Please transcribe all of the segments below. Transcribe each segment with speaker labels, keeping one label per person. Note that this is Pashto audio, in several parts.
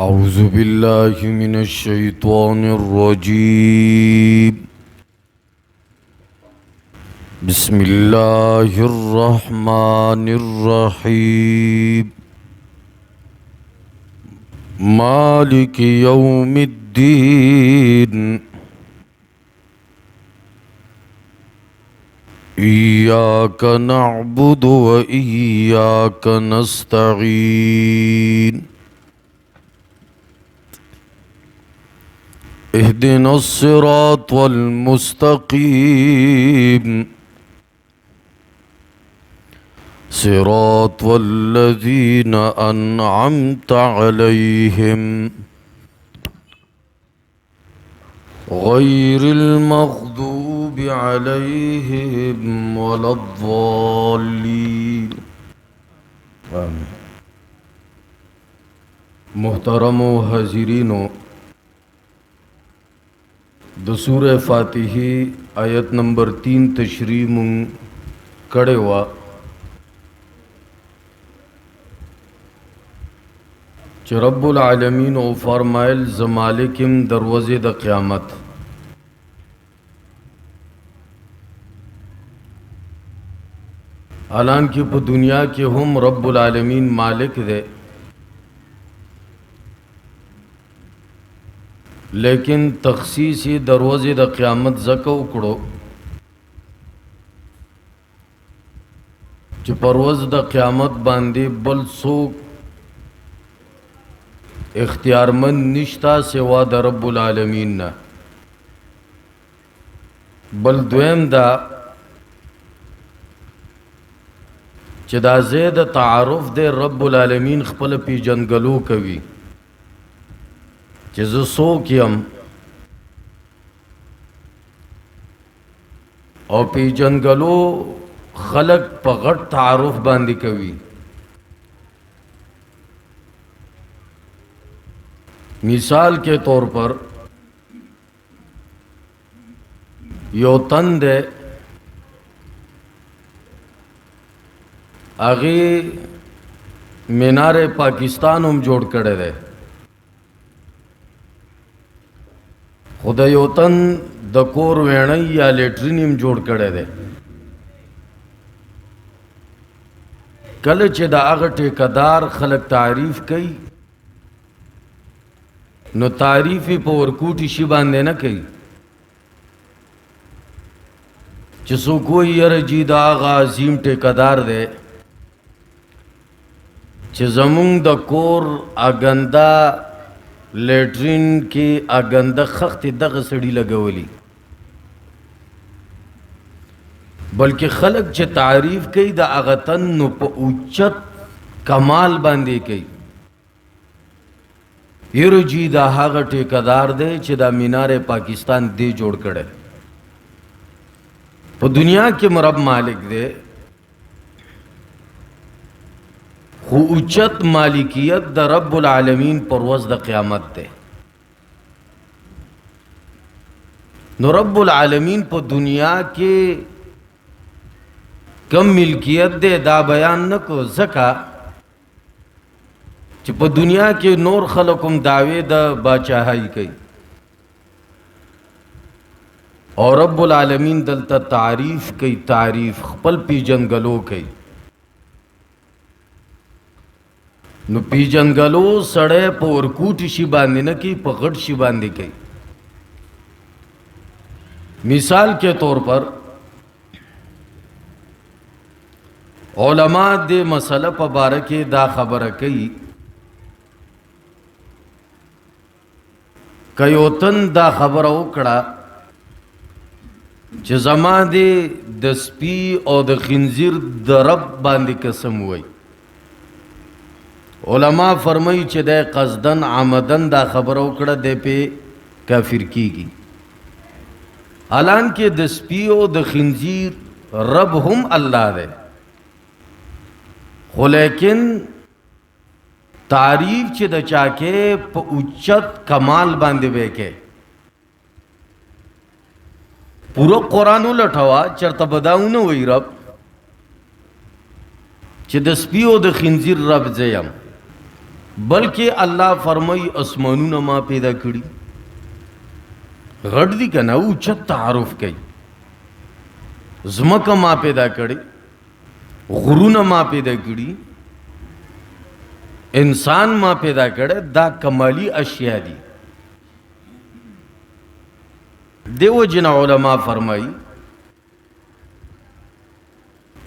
Speaker 1: أعوذ بالله من الشيطان الرجيم. بسم الله الرحمن الرحيم. مالك يوم الدين. إياك نعبد وإياك نستعين. اهدنا الصراط المستقيم. صراط الذين أنعمت عليهم غير المغضوب عليهم ولا الضالين. آمين. محترم حاضرینو، د سورہ فاتحی آیت نمبر 3 تشریح مون کڑے وا چې رب العالمین او فرمایل زمالکم دروازه د قیامت. حالانکہ په دنیا کې هم رب العالمین مالک دے، لیکن تخصیص دروازه د قیامت زکه وکړو چې پرواز د قیامت باندې بل څوک اختیارمند نشتا سوا د رب العالمین نه. بل دویم دا چې دا زید تعارف د رب العالمین خپل پیژنګلو کوي چې زه څوک یم او پیژنګلو خلق په غټ تعارف باندې کوي. مثال کے طور پر یو تن دے، آغی مینار پاکستان هم جوړ کړی دی، خدا یو تن د کور ویڼی یا لیټرین هم جوړ کړی دی. کله چې د هغه ټیکدار خلک تعریف کوي نو تعریف په ورکوټي شي باندې نه کوي چې څوک وایي یاره جی دا هغه عظیم ټیکدار دی چې زمونږ د کور اګنده لیټرین کې اګنده خښتې دغه سړي لګولي. بلکې خلق چې تعریف کوي د هغه تن نو په اوچت کمال باندې کوي. یره جی دا هغه ټیکدار دی چې دا مینار پاکستان دی جوړ کړی. په دنیا کې مرب مالک دی، خو اوچت مالکیت د رب العالمین پر ورځ د قیامت دی. نو رب العالمین په دنیا کې کم ملکیت دے دا بیان نکو زکا چې په دنیا کې نور خلقم دعوی د باچاہی کئی اور رب العالمین دلتا تعریف کئی، تعریف خپل پیجنگلو کئی. نو پیجنگلو سڑے پا ورکوٹی شی باندی نکی پا غٹ شی باندی کئی. مثال کے طور پر علماء دے مسئلہ پا بارکے دا خبر کئی کیوتن دا خبر اوکڑا چې زما دے د سپی او د خنزیر د رب باندې قسم ہوئی. علماء فرمائی چې دے قصدن عمدن دا خبر اوکڑا دے پہ کافر کی گی. حالانکہ د سپی او د خنزیر رب هم اللہ دے، خو لیکن تعریف چې د چاکے په اوچت کمال باندې وکے. پورا قرآن لټوا چرته بداونه وی رب چې د سپیو د خنزیر رب زیم बल्कि अल्लाह फरमाई आसमानों मा पैदा करी गढ़ दी कना उच्चत तारुफ कई ज़मक मा पैदा करी गुरून मा पैदा करी इंसान मा पैदा करे दा कमाली अशिया दी। देव जिना उलमा फरमाई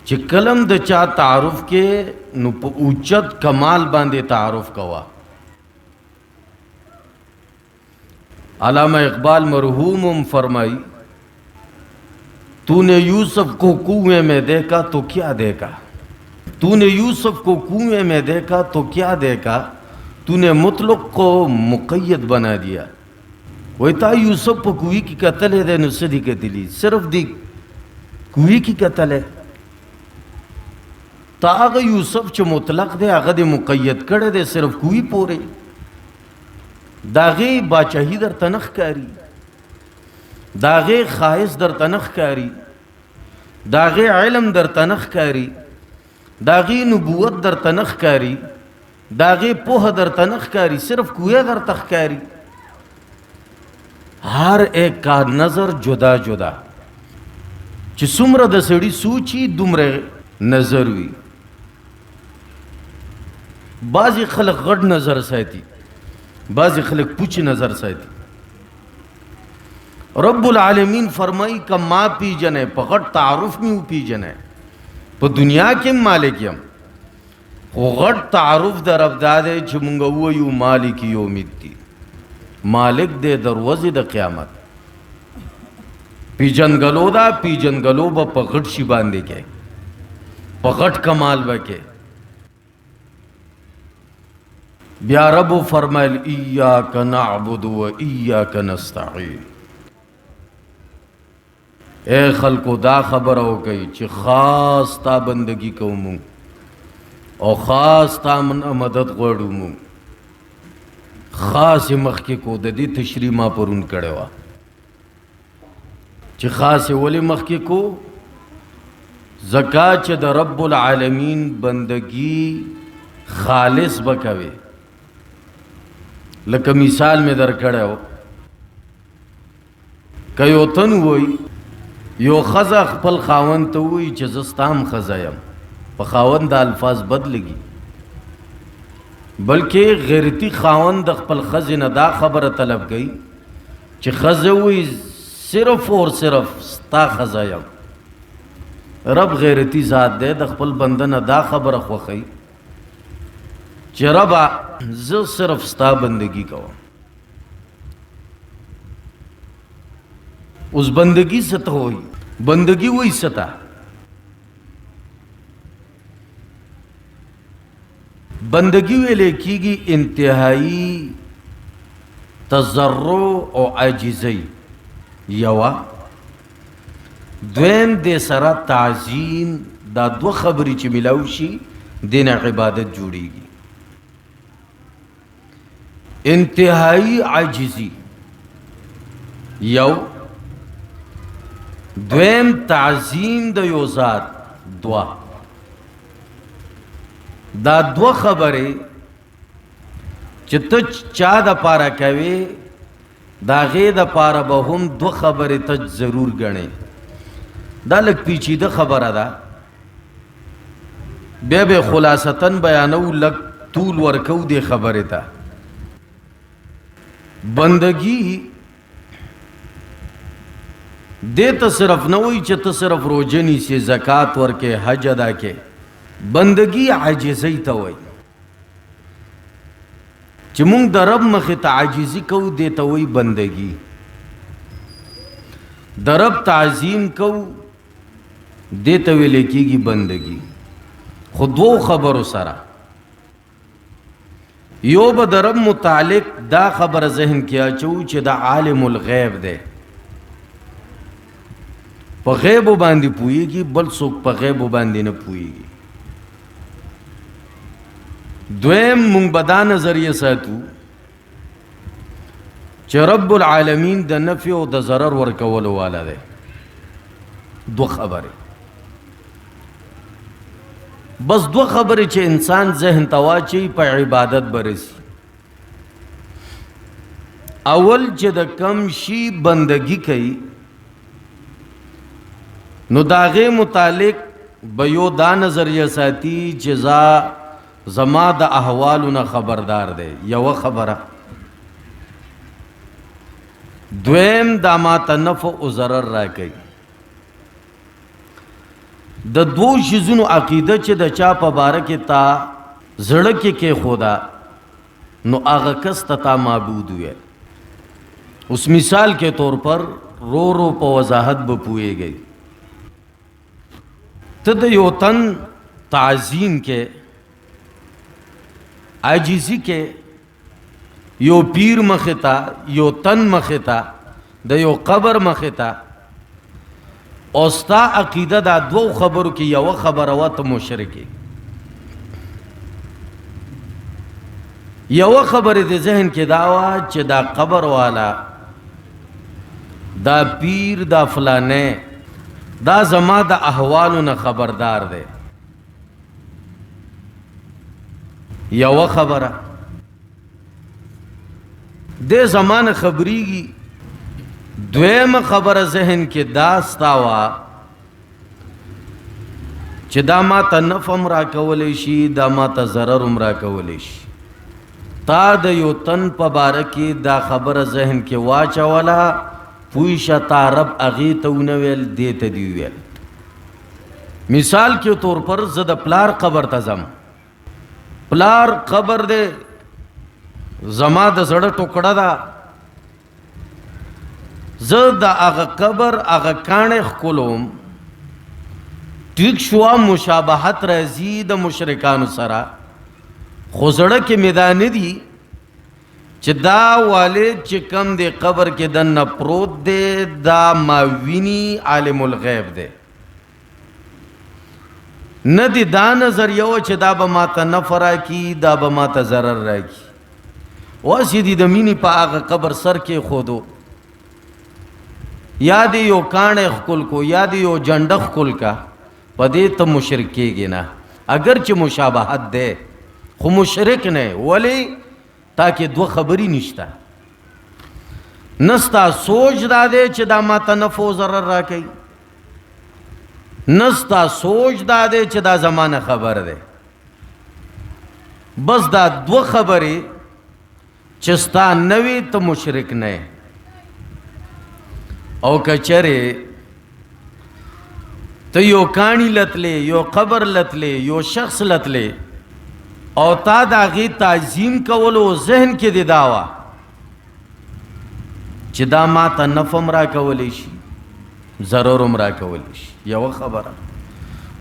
Speaker 1: कि कलम द चा तारुफ के नु उच्चत कमाल बांधे तारुफ कवा। अल्लामा इकबाल मरहूम फरमाई तूने यूसुफ को कुएं में देखा तो क्या देखा, तूने यूसुफ को कुएं में देखा तो क्या देखा, तूने मुतलक को मुक़य्यद बना दिया। वही था यूसुफ को कुएं की कत्ल है दे नुसदी के दिली सिर्फ दी कुएं की कत्ल है ताग यूसुफ च मुतलक दे आग दे मुक़य्यद करे दे सिर्फ कुएं पोरे दागे बादशाही दर तनख कारी, दागे खाइस दर तनख कारी, दागे इल्म दर तनख कारी, दागे नबूवत दर तनख कारी, दागे पोह दर तनख कारी, सिर्फ कुएं दर तख कारी। हर एक का नजर जुदा जुदा ची सुमर द सड़ी सूची दुमरे नजर हुई। बाजी खलक गढ़ नजर सहती, बाजी खलक पुछ नजर सहती। रब्बुल आलमीन फरमाई का माँ पी जने पकड़ तारुफ में पी जने तो दुनिया के मालिक यम गढ़ तारुफ दर अबदादे चमुंगा वो यू मालिक योमिद्दी मालिक दे दरवाजे द क़यामत पीजन गलोदा पीजन गलो ब पकड़ शी बांधे के पकड़ कमाल बके ब्या रब फरमाइल इय्याका नअबुदु व इय्याका नस्तईन। ए खल्को दा खबर हो गई च खास ता बंदगी कौमू और खास ता मदद गोड़ूमू खास मख के को ददी तशरी मा पर उन कड़ेवा च खास वली मख के को ज़कात च द रब्बुल आलमीन बंदगी खालिस बकवे लक मिसाल में दर कड़े हो कयो तन वही यो खजा खपल खावन तो वही जस्ताम खजायम पखावन द अल्फाज बदलगी बल्कि गैरती खावन द खपल खजिन दा खबर तलब गई च खज हुई सिर्फ और सिर्फ स्ता खजायम रब गैरती ज़ात दे द खपल बंदन दा खबर ख्वखई च रबा ज सिर्फ स्ता बंदगी कवा। उस बंदगी से तो हुई बंदगी वही सता बंदगी वे लेकीगी इंतहाई तजर्रो और आजिज़ई यवा द्वेम दे सरा ताज़ीम दा दो खबरी च मिलाउशी दिन इबादत जुड़ेगी। इंतहाई आजिज़ी यव द्वेम ताज़ीम द योजात दुआ दा दो खबरे चित चा द पारा कवे दागे द पारा बहुम दो खबरे तज जरूर गणे दा लग पीछीदा खबर अदा बे खुलासतन बयानऊ लग तूल वर्कऊ दे खबर था बंदगी दे तो सिर्फ न हुई च तो सिर्फ रोजनी से ज़कात वर के हज अदा के बंदगी आजिज़ी तो वही चमुंग दरब मखित आजिज़ी को देता वही बंदगी दरब ताज़ीम को देते हुए लेकीगी बंदगी खुद वो खबर सारा यो बदरब मुतालिक दा खबर जहन किया चूच दा आलिमुल गैब दे प गैब बांधी पुएगी बल सुख प गैब बांधी न पुएगी। द्वेम मुंगबदा नजरिए सातू च रब्बुल आलमीन द नफ़ी और द ज़रर वर्कवल वाला दे दो खबर بس دو خبرې چې انسان ذهن ته واچي په عبادت برسي. اول چې د کم شي بندگی کوي نو داغه متعلق به یو دا نظریه ساتي چې زما د احوالونه خبردار دی. یو خبره. دویم دا ماته نفع او ضرر راکوي. د دو شیزونو عقیده چې د چا په باره کې تا زړه کې خدا نو هغه کس تا معبود وي. اس مثال کے طور پر رو رو په وضاحت به پوهیږي. ته د یو تن تعظیم کې عاجزی کې یو پیر مخې ته یو تن مخې ته د یو قبر مخې ته او ستا عقیده دا دو خبرو کې یو خبره وه ته مشرکې. یو خبره د ذهن کې دا وه چې دا قبر والا دا پیر دا فلانه دا زما د احوالو نه خبردار دی. یو خبره د زمانه خبريږي. دویم خبره ذهن کې دا ستاوا چې دا ما ته نفع را کولی شي دا ما ته ضرر را کولی شي. تا د یو تن په باره کې دا خبره ذهن کې واچوله پوی شتا رب اغی ته ونه ویل دې ته دی ویل. مثال کے طور پر زه د پلار قبر ته ځم. پلار قبر دی زما د زړه ټوکړه ده. زه د هغه قبر هغه کاڼې ښکلوم. ټیک شوه مشابهت راځي د مشرکانو سره خو زړه کې مې دا نه دي چې دا والد چې کم دی قبر کې دننه پروت دی دا ما ویني عالم الغیب دی. نه دی دا نظریه وه چې دا به ماته نفع راکړي دا به ماته ضرر راکړي. اوس یې دي د مینې په هغه قبر سر کې ښودو یا دې یو کاڼی ښکل کو یا دې یو جنډه ښکل کا په دې ته مشرک کېږي نه. اگر چې مشابهت دی خو مشرک نه. ولی تاکہ دو خبری نشتا. نستا سوچ دا دے چې دا ماتا نفع و ضرر را کئی. نستا سوچ دا دے چې دا زمانہ خبر دے. بس دا دو خبری چستا نوی تو مشرک نئے. او کچرے تو یو کانی لتلے یو قبر لتلے یو شخص لتلے او تا داغی تعظیم کولو ذہن کې دی داوا چې دا ما ته نفع را کولی شي ضرر را کولی شي. یو خبره.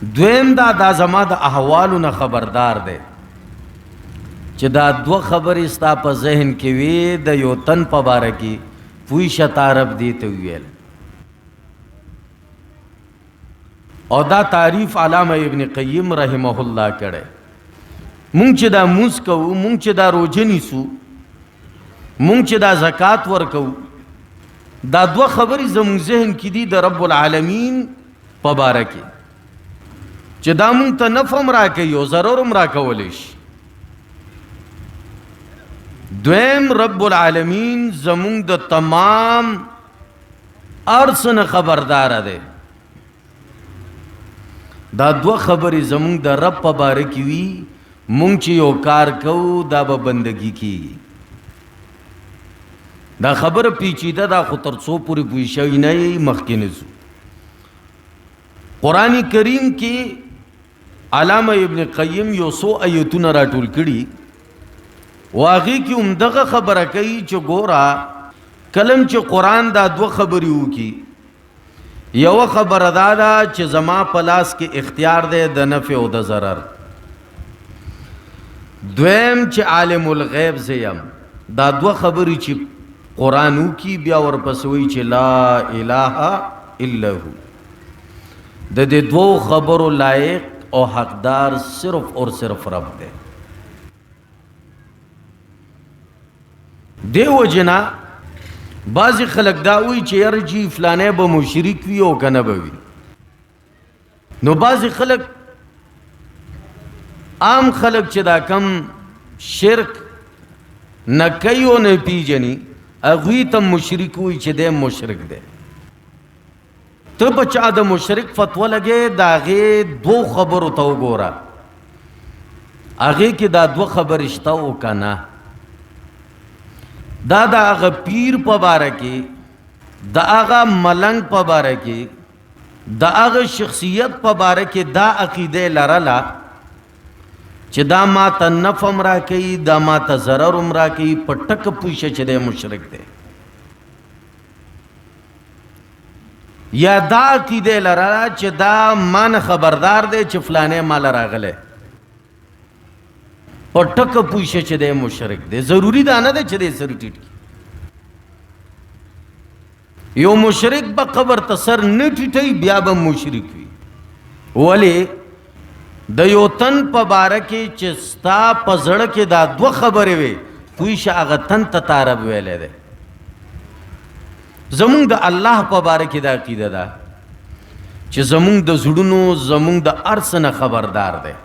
Speaker 1: دویم دا زما د احوالو نه خبردار دی چې دا دو خبرې ستا په ذهن کې وي د یو تن په باره کې پوی شتا رب دې ته ویل. او دا تعریف علامه ابن قیم رحمه الله کړی. مونږ چې دا موز کوو مونږ چې دا روژه نیسو مونږ چې دا زکات ورکوو دا دوه خبرې زموږ ذهن کې دي د رب العالمین په باره کې چې دا مونږ ته نفع هم راکوي او ضرر هم راکولی شي. دویم رب العالمین زموږ د تمام هر څه نه خبرداره دی. دا دوه خبرې زموږ د رب په باره کې وي مونږ چې یو کار کوو دا به بندگی کیږي. دا خبره پیچیده دا خو تر څو پورې پوه شوي نه یې مخکې نه ځو. قرآن کریم کې علامه ابن قیم یو څو ایتونه راټول کړي و هغې کې همدغه خبره کوي چې ګوره کلم چې قرآن دا دوه خبرې وکړي یو خبره دا ده چې زما په لاس کې اختیار دی د نفع او د ضرر. دویم چې عالم الغیب زیم. دا دوه خبرې چې قرآن وکړي بیا ورپسې وایي چې لا اله الا هو. د دې دوو خبرو لایق او حقدار صرف اور صرف رب دی. دیو جنا بعضی خلق دا وی چې یرجی فلانه به مشرک وي او کنه به وي. نو بعضی خلق عام خلق چې دا کم شرک نه کوي او نه پیژني هغوی ته مشرک وایي چې دی مشرک دی. ته په چا د مشرک فتوا لګې د هغې دو خبرو ته وګوره، هغې کې دا دوه خبرې شته او که نه. دا د هغه پیر په باره کې، د هغه ملنګ په باره کې، د هغه شخصیت په باره کې دا عقیده لرله چې دا ما ته نفع هم راکوي، دا ما ته ضرر هم راکوي، په ټکه پوه شه چې دی مشرک دی. یا دا عقیده لرله چې دا ما نه خبردار دی چې فلانی ماله راغلی، په ټکه پوه شه چې دی مشرک دی. ضروري دا نه دی چې دی سر ټیټ کړي. یو مشرک به قبر ته سر نه ټیټوي بیا به مشرک وي. ولې؟ د یو تن په باره کې چې ستا په زړه کې دا دوه خبرې وي پوه شه هغه تن ته تا رب ویلی دی. زمونږ د الله په باره کې دا عقیده ده چې زمونږ د زړونو زمونږ د هر څه نه خبردار دی.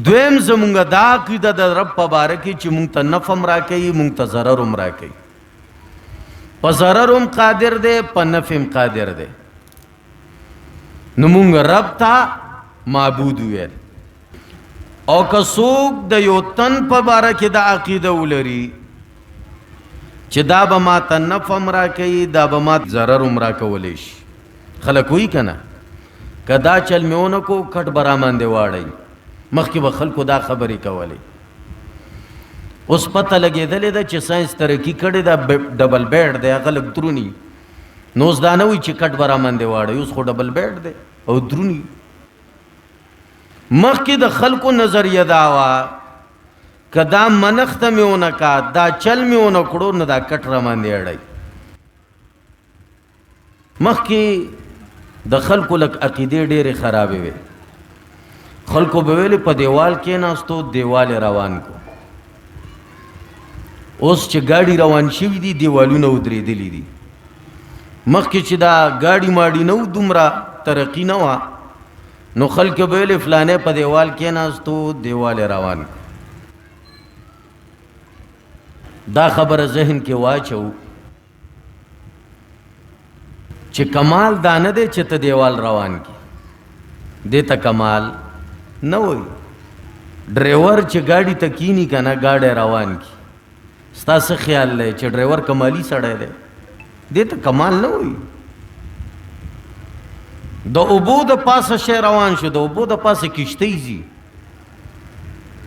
Speaker 1: دویم زمونږ دا عقیده د رب په باره کې چې مونږ ته نفع هم راکوي، مونږ ته ضرر هم راکوي، په ضرر هم قادر دی، په نفع هم قادر دی. نو مونږ رب ته معبود ویل. او که څوک د یو تن په باره کې دا عقیده ولري چې دا به ما ته نفع هم راکوي، دا به ما ضرر هم راکولی شي. خلک وایي که نه که دا چل مې ونه کو کټ به راماندې واړئ. مخکې به خلکو دا خبرې کولې. اوس پته لګېدلې ده چې ساینس ترقي کړې ده، ډبل بیډ دی، هغه لږ دروني. نو اوس دا نه وایي چې کټ به راماندې واړئ، اوس خو ډبل بیډ دی او دروني. مخکې د خلکو نظریه دا وه که دا منښته مې ونه کا، دا چل مې ونه کړو، نو دا کټ راماندې اړئ. مخکې د خلکو لږ عقیدې ډېرې خرابې وې. خلکو به ویلې په دیوال کېناستو دیوال یې روان کو. اوس چې ګاډي روان شوي دي دیوالونه ودرېدلي دي. مخکې چې دا ګاډي ماډي نه و، دومره ترقي نه وه، نو خلک به ویلې فلانی په دیوال کېناستو دیوال یې روان کو. دا خبره ذهن کې واچو چې کمال دا نه دی چې ته دیوال روان کی، دې ته کمال نه وایي. ډرایور چې ګاډي ته کینی که نه ګاډی روان کی، ستا څه خیال دی چې ډرایور کمالي سړی دی؟ دې ته کمال نه وایي. د اوبو د پاسه شی روان شو، د اوبو د پاسه کشتۍ ځي،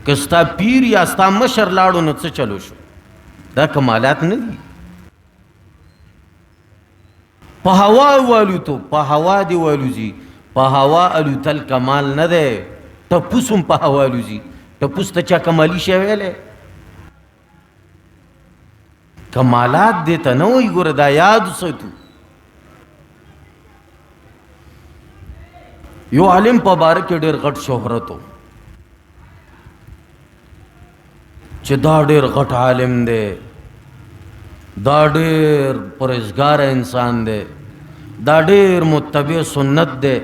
Speaker 1: که ستا پیر یا ستا مشر لاړو نو څه چلو شو؟ دا کمالات نه دي. په هوا والوتو، په هوا دې والوځي. په هوا الوتل کمال نه دی. ټپوس هم په هوا الوځي. ټپوس ته چا کمالي شی ویلی؟ کمالات دې ته نه وایي. ګوره دا یاد وساتو. یو عالم په باره کې ډېر غټ شهرت و چې دا ډېر غټ عالم دی، دا ډېر پرهیزګاره انسان دی، دا ډېر متبع سنت دی.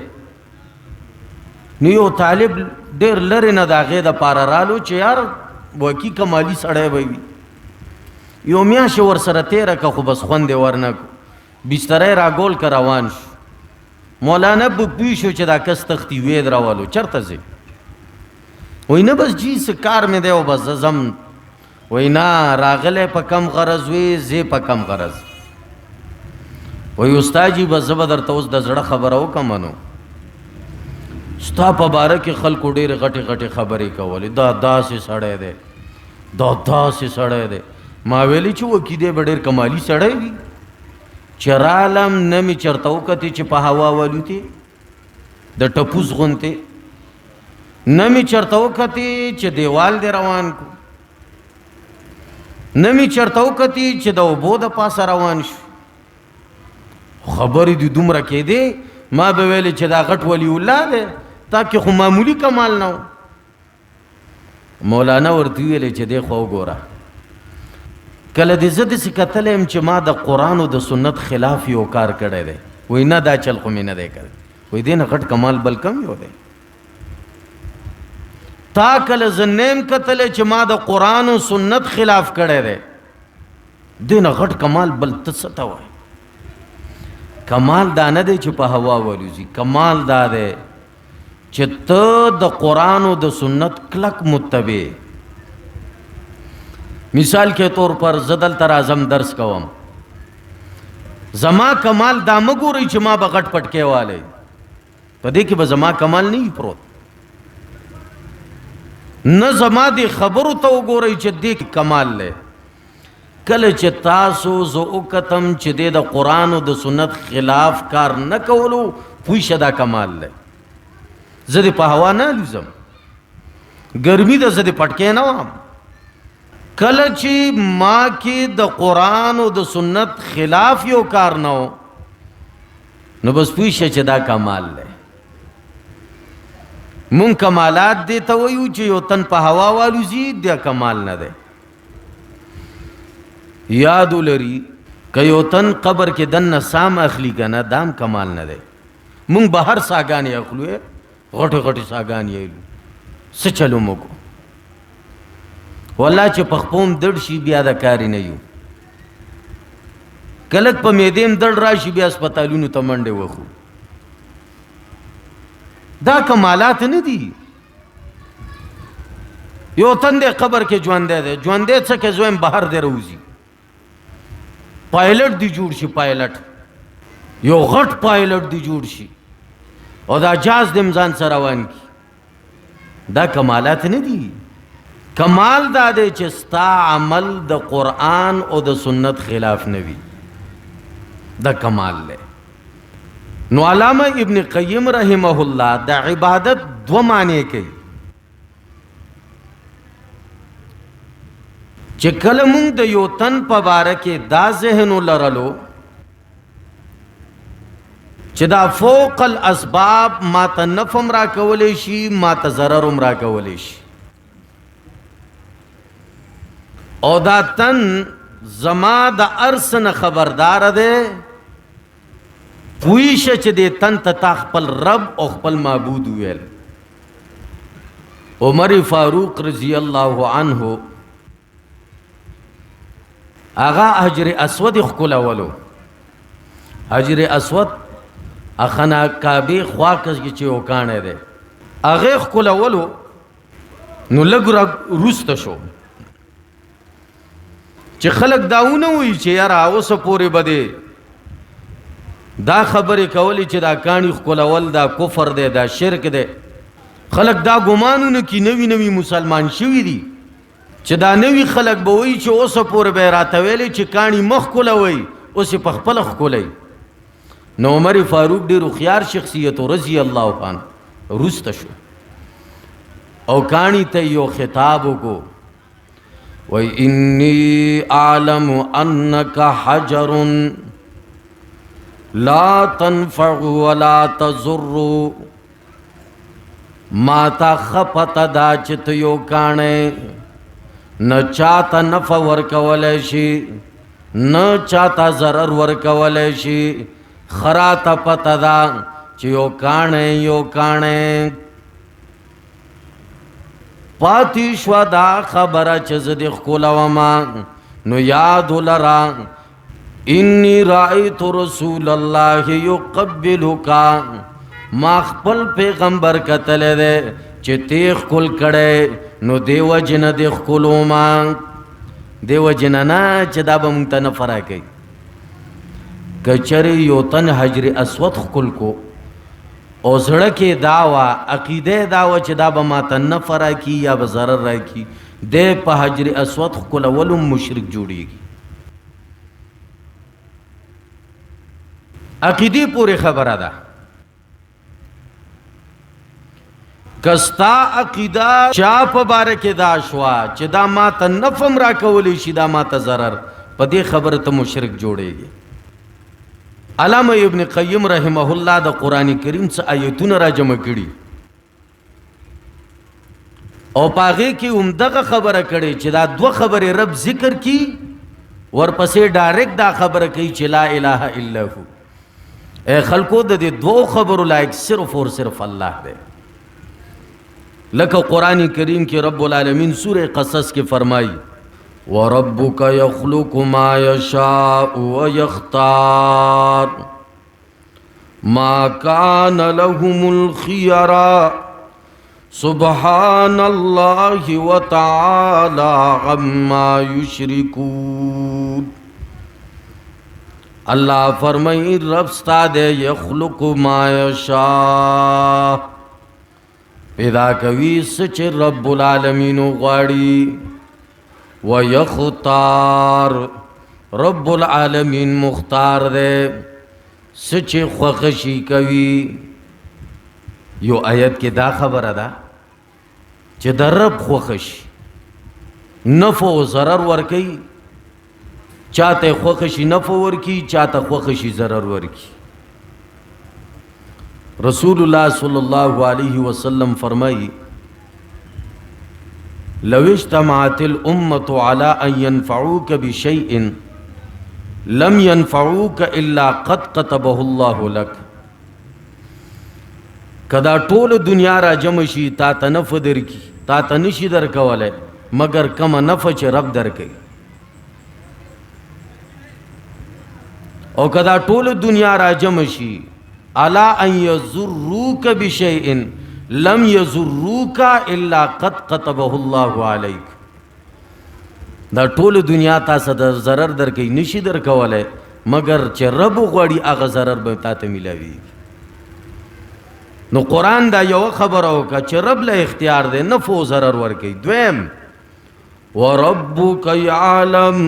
Speaker 1: نو یو طالب ډېر لرې نه د هغې دپاره رالو چې یار واقعي کمالي سړی به وي. یو میاشت ورسره تېره که خو بس خوند یې ورنه کړو. بستره یې راګول که روان شو. مولانا به پوه شو چې دا کس تختی وید راولو. چېرته ځې؟ وایي نه بس جي څه کار مې دی او بس زه ځم. وایي نه راغلی په کم غرض وې، زه په کم غرض. وایي استاد جي بس زه به درته اوس د زړه خبره وکړم. نو ستا په باره کې خلکو ډېرې غټې غټې خبرې کولې. دا داسې سړی دی، دا داسې سړی دی. ما ویلې چې وکیدې به ډېر کمالي سړی وي. چې رالم نه مې چېرته وکتې چې په هوا والوتې د ټپوس غوندې، نه مې چېرته وکتې چې دیوال دې روان کو، نه مې چېرته وکتې چې د اوبو د پاسه روان شو. خبرې دې دومره کېدې ما به ویلې چې دا غټ ولی الله دی، تا کې خو معمولي کمال نه و. مولانا ورته ویلې چې دی خو وګوره، کله دې زه داسې کتلی یم چې ما د قرآن او د سنت خلاف یو کار کړی دی. وایي نه دا چل خو مې نه دی کړی. وایي دې نه غټ کمال بل کم یو دی. تا کله زنیم کتلې چې ما د قرآن او سنت خلاف کړی دی دین غټ کمال بل ته څه ته وایي کمال دا نه دی چې په هوا والوزي کمال دا دی چې ته د قرآن او د سنت کلک متبع مثال کے طور پر زدل تر اعظم درس کوم زما کمال دا مګوري چې ما به غټ پټکې والے په دې کې به زما کمال نه پروت نه زما دی خبرو ته وګورئ چې دې کې کمال لې کله چې تاسو زه وکتم چې دې د قرآن او د سنت خلاف کار نه کولو پوه شه دا کمال لې زه دې په هوا نه الوزم ګرمي ده زه دې پټکې نه وم کله چې ما کې د قرآن او د سنت خلاف یو کار نه و نو بس پوه شه چې دا کمال لې مون کمالات دی ته وایو چې یو تن په هوا والوزي دا کمال نه دی یاد ولري که یو تن قبر کې دننه سام اخلي که نه دام کمال نه دی مونږ بهر ساګانې اخلو غټې غټې ساګانې ایلو څه چلو مو کو والله چې په خپوم دړ شي بیا د کاري نه یو کلک په میدیم دړ راشي بیا هسپتالونو ته منډې وخو دا کمالات نه دي یو تن دی قبر کې ژوندی دی ژوندی څه کې زویم بهر دی روزي پایلټ دی جوړ شي پایلټ یو غټ پایلټ دی جوړ شي او دا جهاز د ځان سره روان کی دا کمالات نه دي کمال دا دی چې ستا عمل د قرآن او د سنت خلاف نه وي دا کمال دی نو علامہ ابن قیم رحمه الله د عبادت دو معنی کوي چې کله مونږ د یو تن په باره کې دا ذهن ولرلو چې دا فوق الاسباب ما ته نفم را کولی شي ما ته ضرر هم را کولی شي او دا تن زما د ارس نه خبردار دی پویشه چې دې تن ته تا خپل رب او خپل معبود ویل عمر فاروق رضی الله عنه آغا حجر اسود ښکلولو حجر اسود اخنا کعبه خوا کې چې وکانه دی هغه ښکلولو نو لږ روسته شو چې خلک داونه وي چې یاره اوسه پورې بده دا خبرې کولی چې دا کاڼي ښکلول دا کفر دی دا شرک دی خلک دا ګمانونه کې نوي نوي مسلمان شوي دي چې دا نوي خلک به وایي چې اوسه پورې به یې راته ویلې چې کاڼي مه ښکلوئ اوس یې په خپله ښکلئ نو عمر فاروق ډېر هوښیار شخصیت رضی الله عنه روسته شو او کاڼي ته یو خطاب وکړو وای انی اعلم انک حجر لا تنفع ولا تضر ما تا خپت دا چې یو کاڼی نه چاته نفع ورکولی شي نه چاته ضرر ورکولی شي خراته پته ده چې یو کاڼی پاتی شوا دا خبره چې زه دې ښکلومه نو یاد ولره انی رأیت رسول الله یقبلک ما خپل پیغمبر کتلی دی چې تی ښکل کړی نو دې وجې نه دې ښکلومه دې وجې نه نه چې دا به مونږ ته نفع راکوي که چېرې یو تن حجر اسود ښکل کو او زړه کې دا وه عقیده دا وه چې دا به ماته نفع راکي یا به ضرر راکي دی په حجر اسود ښکلولو مشرک جوړیږي عقیدې پورې خبره ده کستا عقیده چا په باره کې دا شوه چې دا ماته نفع هم راکولی شي دا ماته ضرر په دې خبره ته مشرک جوړیږي علامہ ابن قیم رحمه الله د قرآن کریم څه آیتونه را جمع کړي او پاغې کې همدغه خبره کړې چې دا دوه خبرې رب ذکر کی ورپسې ډایرکټ دا خبره کوي چې لا اله الا هو اے خلکو د دې دوه خبرو لایق صرف اور صرف الله دی लका कुरान करीम के रब्बुल आलमीन सूरह क़सस के फरमाई वरब्बुक यख्लुकु मा यशाउ व यख्तार मा कान लहुमुल खियरा सुब्हानल्लाहि व तआला अम्मा युश्रिकून। अल्लाह फरमाई रब स्ताद यख्लुकु मा यशा पैदा कवी सच रब्बुल आलमीन गाड़ी व यख्तार रब्बुल आलमीन मुख्तार दे सच ख्वखशी कवी। यो आयत के दा खबर अदा च द रब ख्वखश नफ़ो ज़रर वर्की चाहते ख्वखशी नफ़ो वर्की चाहता ख्वखशी ज़रर वर्की। रसूलुल्लाह सल्लल्लाहु अलैहि वसल्लम फरमाई लविज्तमाअतिल उम्मतु अला अन यनफ़ऊक बिशैइन लम यनफ़ऊक इल्ला क़द कतबहुल्लाहु लक। कदा टोल दुनिया रा जमशी ता नफ़ दर की ता नशी दर कवले मगर कम नफ़ च रब दर के। और कदा टोल दुनिया रा जमशी अला अन यज़ुर्रूक बिशैइन लम यज़ुर्रूका इल्ला क़द कतबहुल्लाहु अलैक। दा टोल दुनिया ता सदर ज़रर दर के नशी दर कवले मगर च रब गड़ी आगा ज़रर बता ते मिलावी। नो कुरान दा यो खबर हो का च रब ले इख्तियार दे नफ़ो ज़रर वर्की। द्वैम व रब्बुक यअलम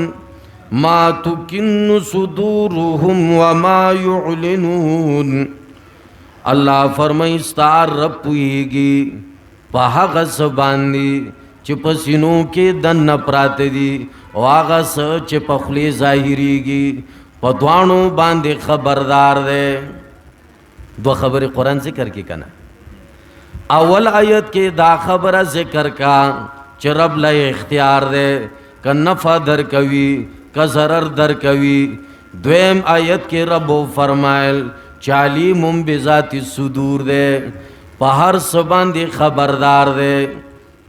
Speaker 1: मा तुकिन्नु सुदूरुहुम व मा युअलिनून। अल्लाह फरमाई स्तार रब पुईगी पहागस बांदी च पसीनों के दन न प्राते दी वागस च पखले जाहिरीगी पद्वाणों बांधे खबरदार दे। दो खबर कुरान से करके कना अव्वल आयत के दा खबर जिक्र का च रब ला इख्तियार दे का नफ़ा दर कवी का ज़रर दर कवी। द्वैम आयत के रब फरमायल चाली मुम्बिज़ाति सुदूर दे पहाड़ सबन दे खबरदार दे।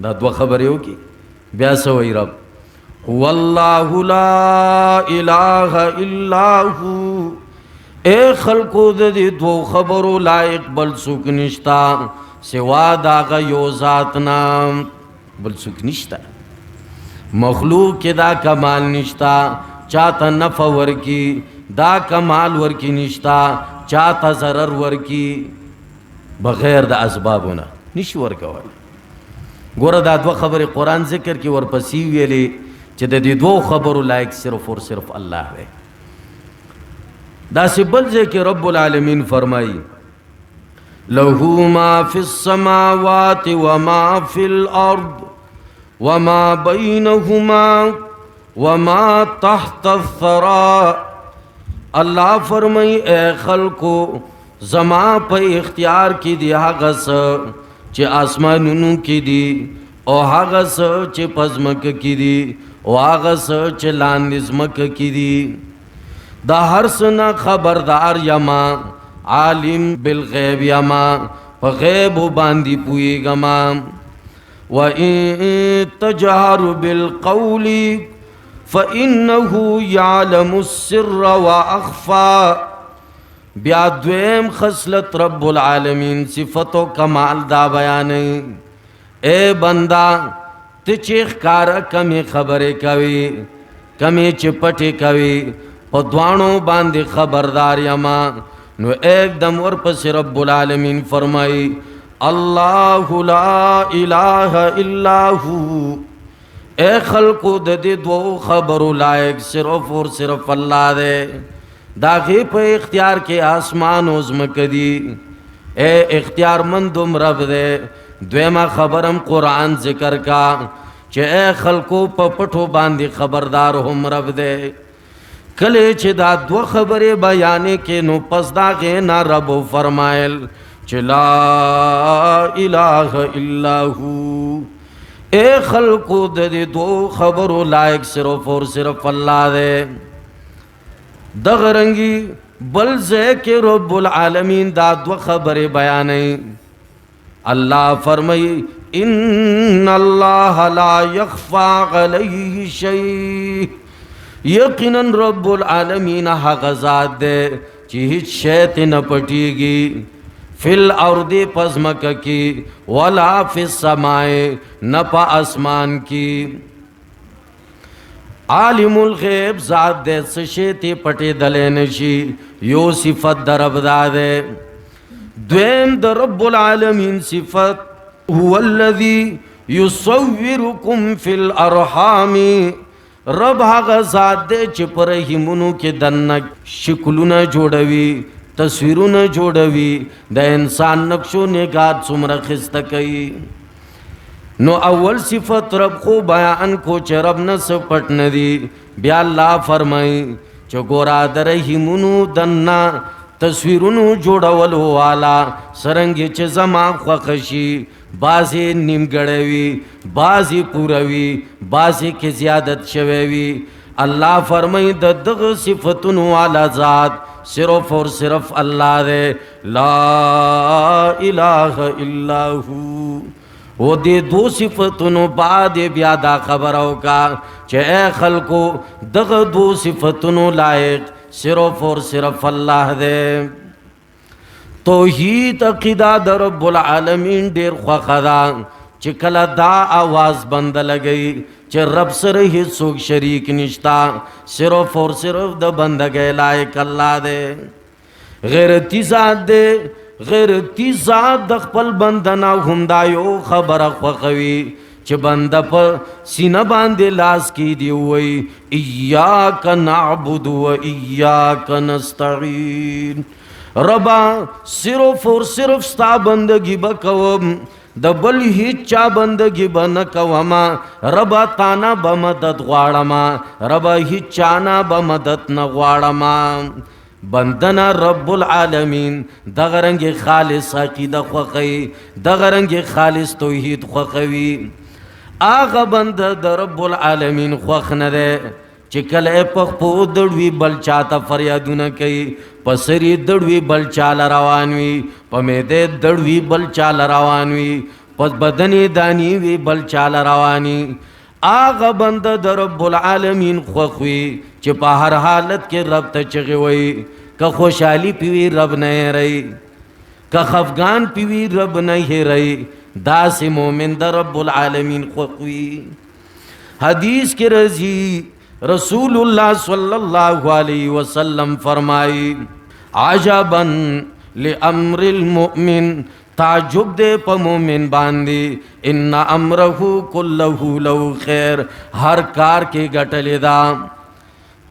Speaker 1: दा दो खबर हो की ब्यास वही रब वल्लाहु ला इलाहा इल्लाहु। ए खल्को दे दो खबरो लायक बल सुख निश्ता सिवा दागा यो ज़ात नाम बल सुख निश्ता मखलूक के दा कमाल निश्ता चाहता नफ़ा वर्की दा कमाल वर्की निश्ता चाहता ज़रर वर्की बग़ैर दा असबाब होना निश वर्का वाली। गोरा दा दो खबर कुरान जिक्र की वर पसी वेले च दे दो खबरों लायक सिर्फ और सिर्फ अल्लाह है। दा सिबल जे के रब्बुल आलमीन फरमाई लहू मा फिस समावाति व मा फिल अर्द व मा बैनहुमा व मा तहत थरा। अल्लाह फरमाई ए खल्को जमा पे इख्तियार की दी हागस चे आसमानुनु की दी और हागस चे पजमक की दी और हागस चे लानिज़मक की दी। दा हर्स न खबरदार यमा आलिम बिल गैब यमा गैब बांदी पुई गमा व इन तजहरु बिल कौली फ़इन्नहु यअलमुस सिर्र व अख़फ़ा। ब्या द्वैम खसलत रब्बुल आलमीन सिफ़तो कमाल दा बयान ए बंदा तिचेख कार कमी खबरें कवी कमी चिपटे कवी पद्वाणों बांधे खबरदार यमा नो एकदम और पस रब्बुल आलमीन फरमाई अल्लाहु ला इलाहा इल्लाहु। ए खल्को दे दो खबरों लायक सिर्फ और सिर्फ अल्लाह दे दागे पे इख्तियार के आसमान उज़्म कदी ए इख्तियार मंदुम रब दे। द्वेमा खबर हम कुरान जिक्र का चे ए खल्को पपठो बांधे खबरदार हम रब दे। कले चे दा दो खबरे बयाने के नो पसदा के ना रब फरमायल चे ला इलाहा इल्लाहु। ए खल्को दे दो खबरों लायक सिर्फ और सिर्फ अल्लाह दे। दगरंगी बल जे के रब्बुल आलमीन दा दो खबरें बयाने अल्लाह फरमाई ان اللہ لا یخفا علیہ شیء، یقینا رب العالمین هغه ذات دے چې هیڅ شی ته نه پټیږي، فی الارض پزمکه کی، ولا فی السماء نه په اسمان کی. عالم الغیب ذات دے څه شی ته پټې دلې نشي، یو صفت در رب دے. دویم در رب العالمین صفت هو الذی یصورکم فی الارحام، رب هغه ذات دے چې پر رحمونو کې دنه شکلونه جوړوي، تصویرونه جوړوي، د انسان نقشو نگات څومره خسته کوي. نو اول صفت رب کو بیان کو چې رب نه څه پټ نه دي. بیا الله فرمایي چې ګورا د رحمونو دنه تصویرونو جوړولو والا سرنګ چې زما خوښ شي، بعضې نیمګړی وي، بعضې پوره وي، بعضې کې زیادت شوی وي. الله فرمایي د دغه صفتونو والا ذات صرف اور صرف اللہ دے، لا الہ الا ہو. وہ دے دو صفتونو بعد بیا دا خبرو کا چہ اے خلقو دغ دو صفتونو لائق صرف اور صرف اللہ دے. توحید عقیدہ دا رب العالمین دیر خوخدا چہ کلا دا آواز بند لگئی چہ رب سر ہی سوک شریک نشتا، صرف اور صرف دا بندگے لائق اللہ دے. غیرتی ذات دے، غیرتی ذات د خپل بندنا هم دا یو خبره خوښوي چې بنده په سینه باندې لاس کی دی وی ایاک نعبد و ایاک نستعین. ربا صرف اور صرف ستا بندگی بکوم، د بل هیچ چا بندگی بنه کوما. ربا تانا بمدد غواړما، ربا هیچ چانا بمدد نه غواړما. بندنا رب العالمین دغرنگ خالص عقیدہ خوخی، دغرنگ خالص توحید خوخوی. آغا بند دا رب العالمین خوخ ندے چکل پخ پو دڑوی بل چاہتا فریادونا کئی، پسری دڑوی بل چال روانوی، پمیدے دڑوی بل چال روانوی، پس بدنی دانیوی بل چال روانی. آغا بند در رب العالمین خوخوی چی پا ہر حالت کے رب تا چغوئی، کا خوشحالی پیوی رب نہیں رئی، کا خفگان پیوی رب نہیں رئی. دا سے مومن در رب العالمین خوخوی. حدیث کے رضی رسول اللہ صلی اللہ علیہ وسلم فرمائی عجباً لامر المؤمن، تعجب دے پا مومن باندی، ان امرہو کلہو لہو خیر، ہر کار کی گٹلی دا.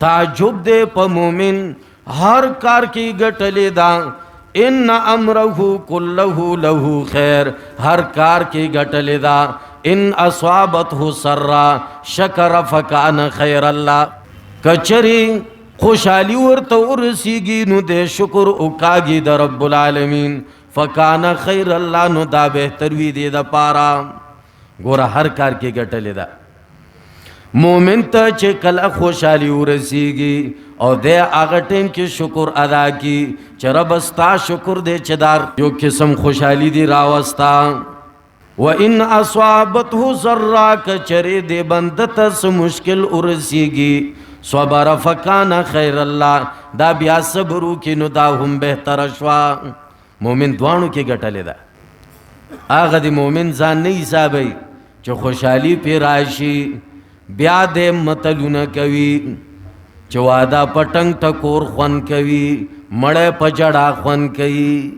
Speaker 1: تعجب دے پا مومن ہر کار کی گٹلی دا، ان امرہو کلہو لہو خیر، ہر کار کی گٹلی دا. ان اصابتہو سرہ شکر فکان خیر اللہ، کچری خوشحالی ورطا ورسیگی نو دے شکر اکاگی دا رب العالمین، فکانا خیر اللہ نو دا بہتر وی دے دا پارا. گورا ہر کار کی گٹلی دا. مومن تا چے کلا خوشحالی ورسیگی او دے آغا ٹیم کی شکر ادا کی چے رب استا شکر دے چے دار جو قسم خوشحالی دی راوستا. وَإِنْ أَصْوَابَتْهُ ذَرَّا کچرے دے بندتا سے مشکل ارسیگی صبر فکانا خیر اللہ، دا بیا صبرو کی نو دا ہم بہتر شوا. مومن دوانو کی گٹلے دا. آغا دی مومن زان نہیں حسابی چو خوشحالی پی راشی بیا دے متلون کوي، چو وادا پٹنگ ٹکور خون کوي، مڑے پجڑا خون کوي،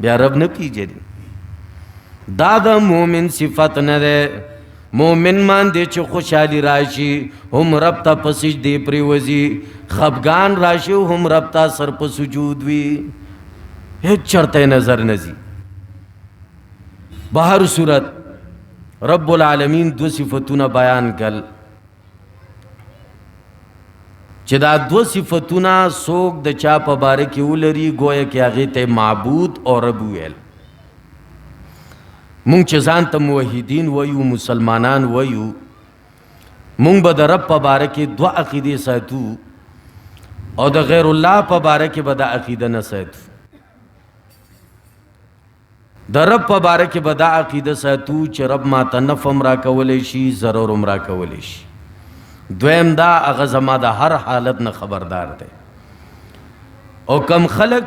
Speaker 1: بیا رب نہ پیجے دی. دادا مومن صفت نہ دے. مومن مان دے چو خوشحالی راشی ہم رب تا پسج دے پریوزی، خفگان راشی ہم رب تا سر پا سجود وی، ہیچ چرتے نظر نزی. بہر صورت رب العالمین دو صفتونا بیان کل چی دا دو صفتونا سوک دا چاپ بارکی اولری گویا کہ آغیت معبود اور رب ویل. مونگ چیزان تا موحیدین ویو، مسلمانان ویو، مونگ با دا رب پا بارکی دو عقیدی ساتو اور دا غیر اللہ پا بارکی با دا عقیدہ نساتو. د رب په باره کې به دا عقیده ساتو چې رب ماته نفع را کولی شي ضرر را کولی شي. دویم دا هغه زما د هر حالت نه خبردار دی. او کم خلق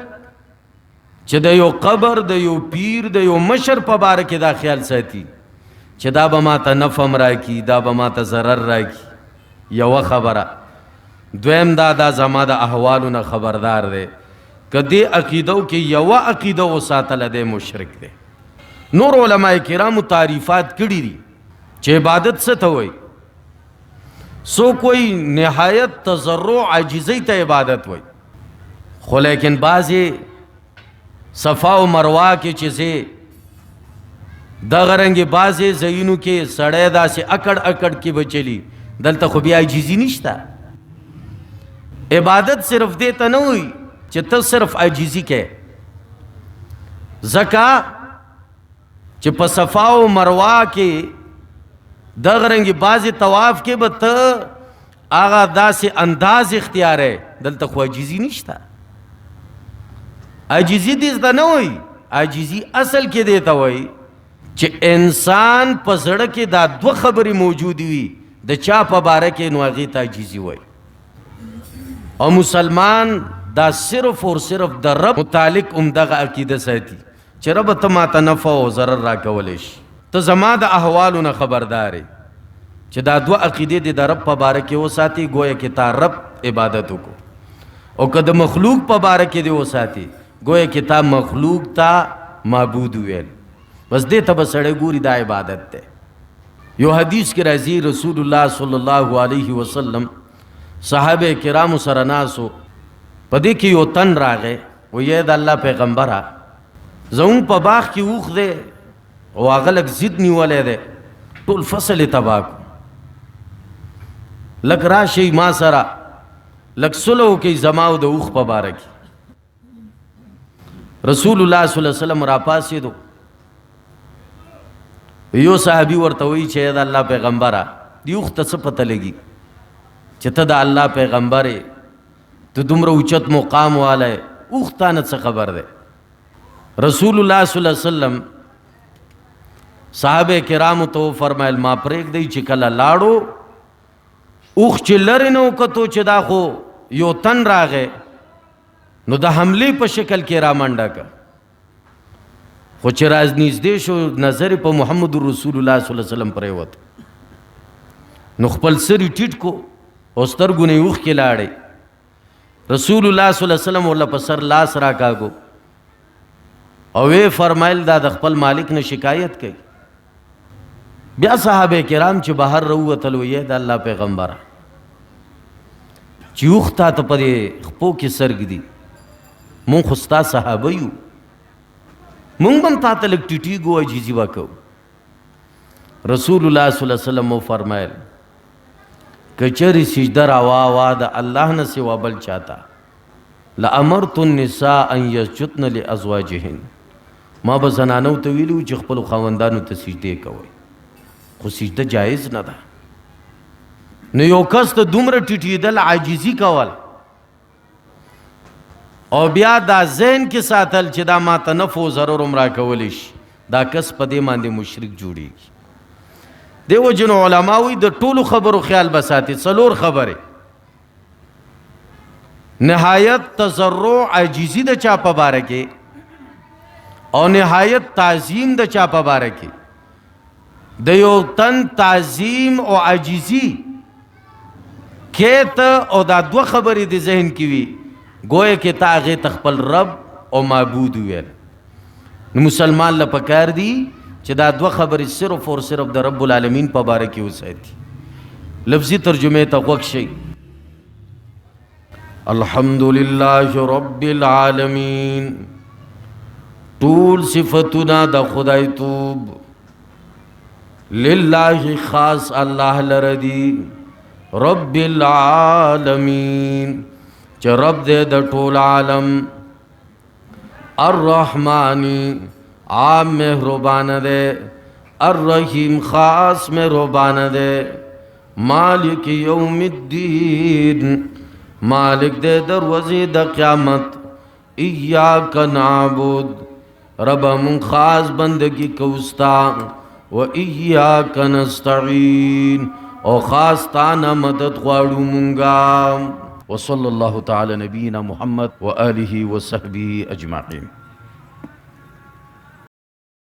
Speaker 1: چې د یو قبر د یو پیر د یو مشر په باره کې دا خیال ساتي چې دا به ماته نفع راکړي دا به ماته ضرر راکړي، یوه خبره. دویم دا زما د احوالو نه خبردار دی. که دې عقیدو کې یوه عقیده وساتله دی مشرک دی. نور علماء کرامو تعریفات کړي دي چې عبادت څه ته وایي. سو کوئی نہایت تضرع عاجزی ته عبادت وایي، خو لیکن بعضې صفا و مروه کې چې زه دغه رنګې بعضې ځایونو کې سړی داسې اکړ اکړ کې به چلي، دلته خو بیا عاجزي نشته. عبادت صرف دې ته نه وایي چې ته صرف عاجزي کې، ځکه چې په صفا و مروه کې دغه رنګې بعضې طواف کې به ته هغه داسې انداز اختیارې، دلته خو عاجزي نشته. عاجزي دې ته نه وایي، عاجزي اصل کې دې ته وایي چې انسان په زړه کې دا دوه خبرې موجودې وي د چا په باره کې، نو هغې ته عاجزي وایي. او مسلمان دا صرف اور صرف د رب متعلق دغه عقیده ساتي چې رب ته ماته نفع او ضرر را کولی شي، ته زما د احوالو نه خبردار یې. چې دا دوه عقیدې دې د رب په باره کې وساتي، گویا کې تا رب عبادت وکړو. او که د مخلوق په باره کې دې وساتي، گویا کې تا مخلوق تا معبود ویل. بس دې ته به سړی ګوري دا عبادت دی. یو حدیث کې راځي رسول الله صلی الله علیه وسلم صحابه کرامو سره ناسو، په دې کې یو تن راغی، ویې د الله پیغمبره زموږ په باغ کې اوښ دی او هغه لږ ضد نیولی دی، ټول فصل یې تباه کړو، لږ راشئ ما سره لږ صلح وکئ زما او د اوښ په باره کې. رسول الله صلی الله علیه وسلم راپاڅېدو، یو صحابي ورته وایي چې د الله پیغمبره دې اوښ ته څه پته لګي چې ته د الله پیغمبر یې، ته دومره اوچت مقام والی، اوښ تا نه څه خبر دی؟ رسول الله صلی الله علیه وسلم صحابه کرامو ته وفرمایل ما پرېږدئ چې کله لاړو اوښ چې لرې نه وکتو چې دا خو یو تن راغی، نو د حملې په شکل کې را منډه کړه، خو چې راز نږدې شو نظر په محمد رسول الله صلی الله علیه وسلم پرېوت، نو خپل سر یې ټیټ کو او سترګو نه یې اوښکې لاړې. رسول الله صلی الله علیه وسلم ورله په سر لاس راکاږو او وی فرمایل دا د خپل مالک نه شکایت کوي. بیا صحابه کرام چې بهر راووتل، ویې د الله پیغمبره چې اوښ تا ته په دې خپو کې سرګ دي، مونږ خو ستا صحابه یو، مونږ به هم تا ته لږ ټیټېږو عاجزي به کوو. رسول الله صلی الله علیه وسلم وفرمایل که چېرې سجده راوا د الله نه سوا بل چاته، لامرت النساء ان یسجدن لازواجهن، ما به زنانو ته ویلي وو چې خپلو خاوندانو ته سجدې کوئ، خو سجده جایز نه ده. نو یو کس ته دومره ټیټېدل، عاجزي کول، او بیا دا ذهن کې ساتل چې دا ماته نفع و ضرر هم را کولی شي، دا کس په دې باندې مشرک جوړېږي. دیو جنو علما وایي د ټولو خبرو خیال به ساتي. څلور خبرې: نهایت تضرع عاجزي د چا په باره کې، او نهایت تعظیم د چا په باره کې. د یو تن تعظیم او عاجزي کې ته او دا دوه خبرې د ذهن کې وي، گویا کې تا هغې ته خپل رب او معبود ویل. نو مسلمان له پکار دي چې دا دوه خبرې صرف اور صرف د رب العالمین په باره کې وساتي. لفظي ترجمې ته غوږ شئ. الحمدلله رب العالمین، ټول صفتونه د خدای توب، لله خاص الله لردی، رب العالمین چې رب دې د ټول عالم، الرحمانی عام مهربان دے، الرحیم خاص مهربان دے، مالک یوم الدین مالک دے دروازے د قیامت، ایاک نعبد رب من خاص بندگی کوستا و ایاک نستعین او خاص تانا مدد غواړو مونږه وصلی الله تعالی نبینا محمد و آله و صحبه اجمعین.